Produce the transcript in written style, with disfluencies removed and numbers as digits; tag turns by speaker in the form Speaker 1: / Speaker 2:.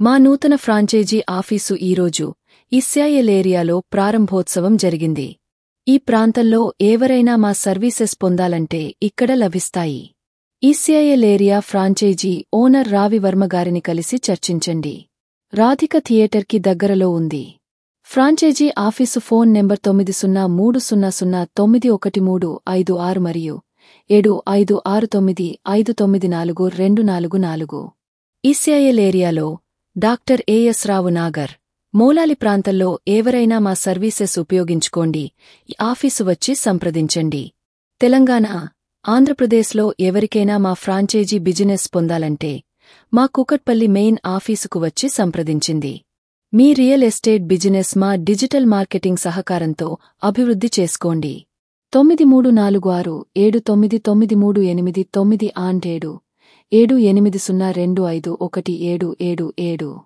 Speaker 1: మా నూతన franchise office ఈరోజు ఇస్రాయేల్ ఏరియాలో ప్రారంభోత్సవం జరిగింది. ఈ ప్రాంతంలో ఎవరైనా మా సర్వీసెస్ పొందాలంటే ఇక్కడ లభిస్తాయి. ఇస్రాయేల్ ఏరియా ఫ్రాంచైజీ ఓనర్ రావివర్మ గారిని కలిసి చర్చించండి. రాధిక థియేటర్కి దగ్గరలో ఉంది. ఫ్రాంచైజీ ఆఫీసు ఫోన్ నెంబర్ 9030091356 మరియు 7569594244. ఇస్రాయేల్ ఏరియాలో డాక్టర్ ఏఎస్ రావు నాగర్, మౌలాలి ప్రాంతంలో ఎవరైనా మా సర్వీసెస్ ఉపయోగించుకోండి. ఈ ఆఫీసు వచ్చి సంప్రదించండి. తెలంగాణ, ఆంధ్రప్రదేశ్లో ఎవరికైనా మా ఫ్రాంచైజీ బిజినెస్ పొందాలంటే మా కూకట్పల్లి మెయిన్ ఆఫీసుకు వచ్చి సంప్రదించింది. మీ రియల్ ఎస్టేట్ బిజినెస్ మా డిజిటల్ మార్కెటింగ్ సహకారంతో అభివృద్ధి చేసుకోండి. 9346799389 7 78025177.